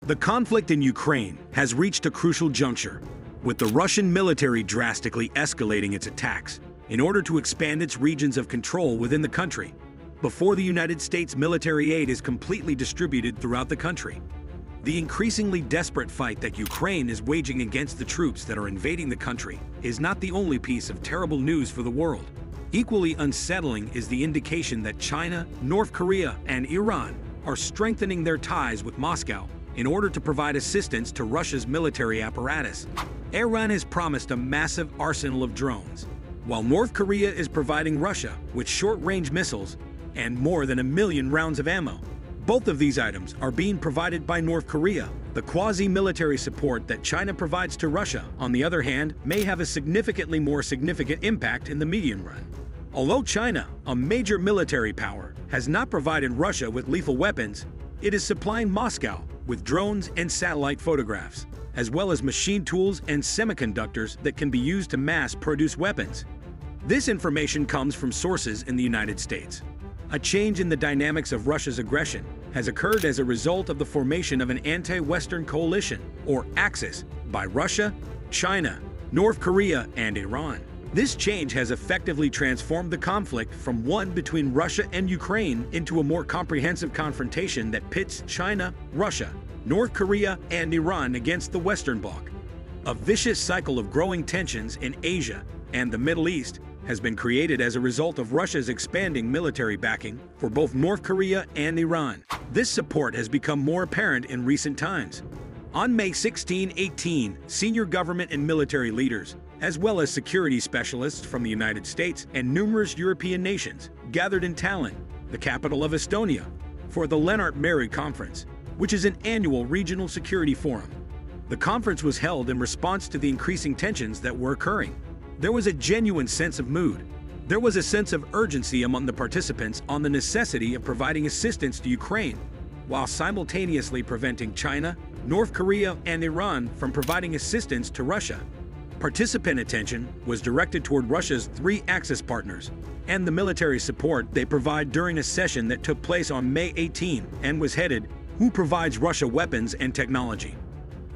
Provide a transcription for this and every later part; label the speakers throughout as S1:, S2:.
S1: The conflict in Ukraine has reached a crucial juncture, with the Russian military drastically escalating its attacks in order to expand its regions of control within the country, before the United States military aid is completely distributed throughout the country. The increasingly desperate fight that Ukraine is waging against the troops that are invading the country is not the only piece of terrible news for the world. Equally unsettling is the indication that China, North Korea, and Iran are strengthening their ties with Moscow in order to provide assistance to Russia's military apparatus. Iran has promised a massive arsenal of drones, while North Korea is providing Russia with short-range missiles and more than 1 million rounds of ammo. Both of these items are being provided by North Korea. The quasi-military support that China provides to Russia, on the other hand, may have a significantly more significant impact in the medium run. Although China, a major military power, has not provided Russia with lethal weapons, it is supplying Moscow with drones and satellite photographs, as well as machine tools and semiconductors that can be used to mass-produce weapons. This information comes from sources in the United States. A change in the dynamics of Russia's aggression has occurred as a result of the formation of an anti-Western coalition, or Axis, by Russia, China, North Korea, and Iran. This change has effectively transformed the conflict from one between Russia and Ukraine into a more comprehensive confrontation that pits China, Russia, North Korea, and Iran against the Western Bloc. A vicious cycle of growing tensions in Asia and the Middle East has been created as a result of Russia's expanding military backing for both North Korea and Iran. This support has become more apparent in recent times. On May 16, 2018, senior government and military leaders, as well as security specialists from the United States and numerous European nations, gathered in Tallinn, the capital of Estonia, for the Lennart Meri Conference, which is an annual regional security forum. The conference was held in response to the increasing tensions that were occurring. There was a genuine sense of mood. There was a sense of urgency among the participants on the necessity of providing assistance to Ukraine, while simultaneously preventing China, North Korea, and Iran from providing assistance to Russia. Participant attention was directed toward Russia's 3 Axis partners and the military support they provide during a session that took place on May 18 and was headed, "Who provides Russia weapons and technology?"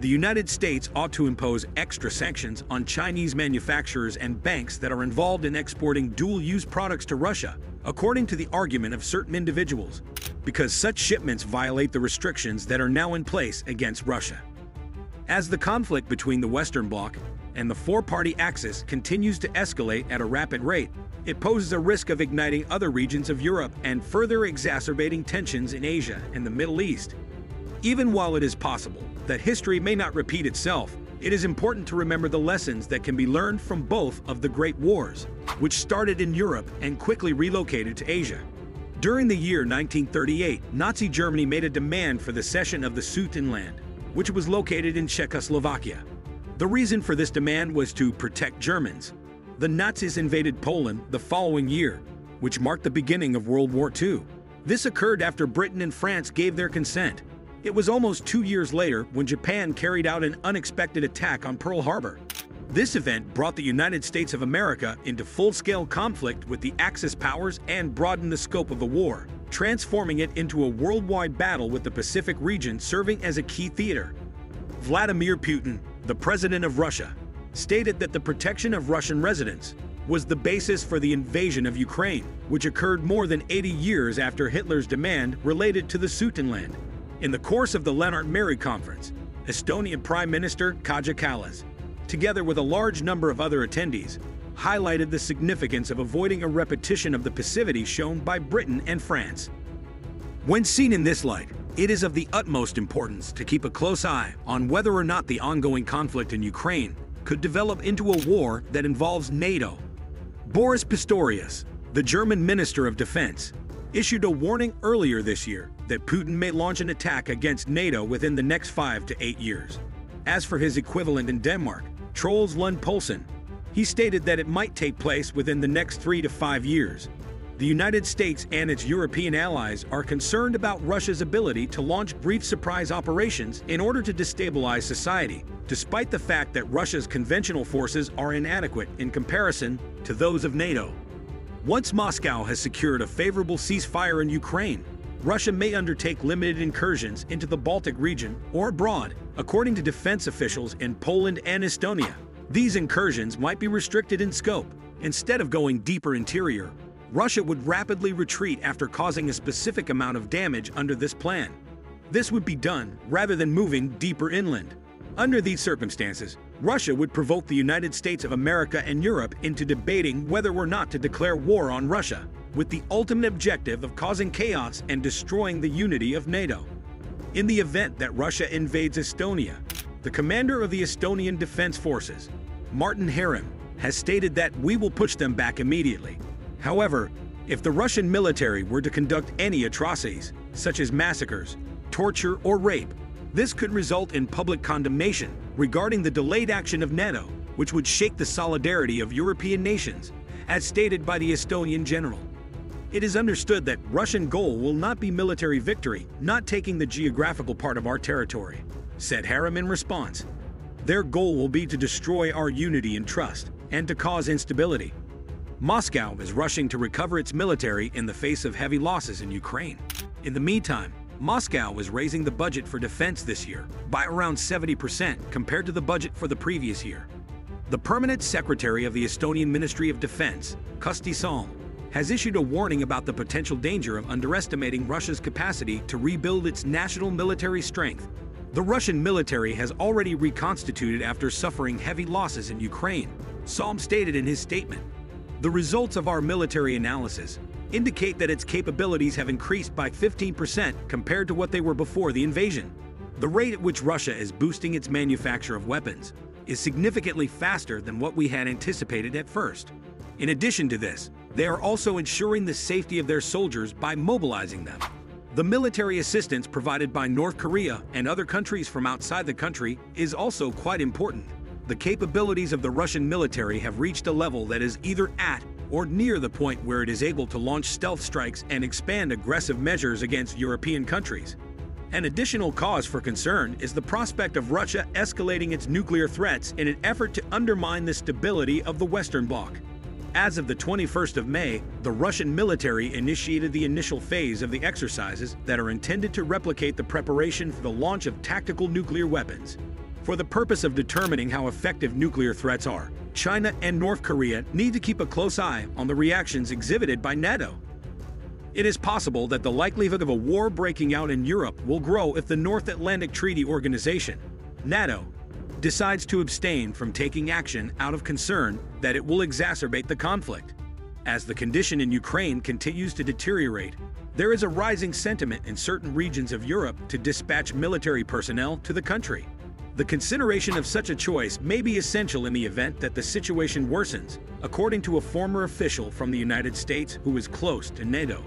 S1: The United States ought to impose extra sanctions on Chinese manufacturers and banks that are involved in exporting dual-use products to Russia, according to the argument of certain individuals, because such shipments violate the restrictions that are now in place against Russia. As the conflict between the Western Bloc and the 4-party Axis continues to escalate at a rapid rate, it poses a risk of igniting other regions of Europe and further exacerbating tensions in Asia and the Middle East. Even while it is possible that history may not repeat itself, it is important to remember the lessons that can be learned from both of the Great Wars, which started in Europe and quickly relocated to Asia. During the year 1938, Nazi Germany made a demand for the cession of the Sudetenland, which was located in Czechoslovakia. The reason for this demand was to protect Germans. The Nazis invaded Poland the following year, which marked the beginning of World War II. This occurred after Britain and France gave their consent. It was almost 2 years later when Japan carried out an unexpected attack on Pearl Harbor. This event brought the United States of America into full-scale conflict with the Axis powers and broadened the scope of the war, transforming it into a worldwide battle with the Pacific region serving as a key theater. Vladimir Putin, the president of Russia, stated that the protection of Russian residents was the basis for the invasion of Ukraine, which occurred more than 80 years after Hitler's demand related to the Sudetenland. In the course of the Lennart Meri Conference, Estonian Prime Minister Kaja Kallas, together with a large number of other attendees, highlighted the significance of avoiding a repetition of the passivity shown by Britain and France. When seen in this light, it is of the utmost importance to keep a close eye on whether or not the ongoing conflict in Ukraine could develop into a war that involves NATO. Boris Pistorius, the German Minister of Defense, issued a warning earlier this year that Putin may launch an attack against NATO within the next 5 to 8 years. As for his equivalent in Denmark, Troels Lund Poulsen, he stated that it might take place within the next 3 to 5 years. The United States and its European allies are concerned about Russia's ability to launch brief surprise operations in order to destabilize society, despite the fact that Russia's conventional forces are inadequate in comparison to those of NATO. Once Moscow has secured a favorable ceasefire in Ukraine, Russia may undertake limited incursions into the Baltic region or abroad, according to defense officials in Poland and Estonia. These incursions might be restricted in scope. Instead of going deeper interior, Russia would rapidly retreat after causing a specific amount of damage under this plan. This would be done rather than moving deeper inland. Under these circumstances, Russia would provoke the United States of America and Europe into debating whether or not to declare war on Russia, with the ultimate objective of causing chaos and destroying the unity of NATO. In the event that Russia invades Estonia, the commander of the Estonian Defense Forces, Martin Herem, has stated that we will push them back immediately. However, if the Russian military were to conduct any atrocities, such as massacres, torture, or rape, this could result in public condemnation regarding the delayed action of NATO, which would shake the solidarity of European nations, as stated by the Estonian general. It is understood that Russian goal will not be military victory, not taking the geographical part of our territory, said Herem in response. Their goal will be to destroy our unity and trust, and to cause instability. Moscow is rushing to recover its military in the face of heavy losses in Ukraine. In the meantime, Moscow is raising the budget for defense this year by around 70% compared to the budget for the previous year. The permanent secretary of the Estonian Ministry of Defense, Kusti Salm, has issued a warning about the potential danger of underestimating Russia's capacity to rebuild its national military strength. The Russian military has already reconstituted after suffering heavy losses in Ukraine, Salm stated in his statement. The results of our military analysis indicate that its capabilities have increased by 15% compared to what they were before the invasion. The rate at which Russia is boosting its manufacture of weapons is significantly faster than what we had anticipated at first. In addition to this, they are also ensuring the safety of their soldiers by mobilizing them. The military assistance provided by North Korea and other countries from outside the country is also quite important. The capabilities of the Russian military have reached a level that is either at or near the point where it is able to launch stealth strikes and expand aggressive measures against European countries. An additional cause for concern is the prospect of Russia escalating its nuclear threats in an effort to undermine the stability of the Western Bloc. As of the 21st of May, the Russian military initiated the initial phase of the exercises that are intended to replicate the preparation for the launch of tactical nuclear weapons. For the purpose of determining how effective nuclear threats are, China and North Korea need to keep a close eye on the reactions exhibited by NATO. It is possible that the likelihood of a war breaking out in Europe will grow if the North Atlantic Treaty Organization, NATO, decides to abstain from taking action out of concern that it will exacerbate the conflict. As the condition in Ukraine continues to deteriorate, there is a rising sentiment in certain regions of Europe to dispatch military personnel to the country. The consideration of such a choice may be essential in the event that the situation worsens, according to a former official from the United States who is close to NATO.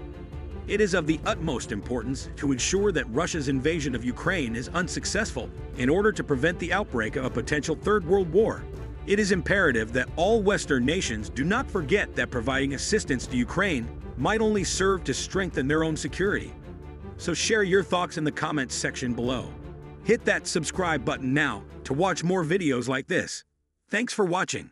S1: It is of the utmost importance to ensure that Russia's invasion of Ukraine is unsuccessful in order to prevent the outbreak of a potential Third World War. It is imperative that all Western nations do not forget that providing assistance to Ukraine might only serve to strengthen their own security. So share your thoughts in the comments section below. Hit that subscribe button now to watch more videos like this. Thanks for watching.